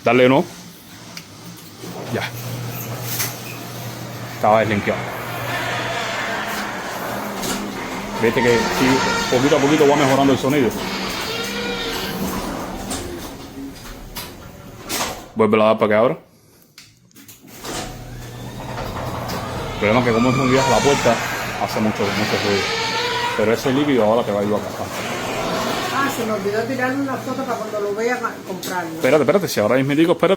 Darle no. Ya. Estaba deslinkeado. Viste que sí, poquito a poquito va mejorando el sonido. Vuelve a dar para que abra. El problema es que como es muy vieja la puerta, hace mucho ruido. Pero ese líquido ahora te va a ayudar bastante. Ah, se me olvidó tirarle una foto para cuando lo vea comprarlo. Espérate, si ahora mismo digo, espérate.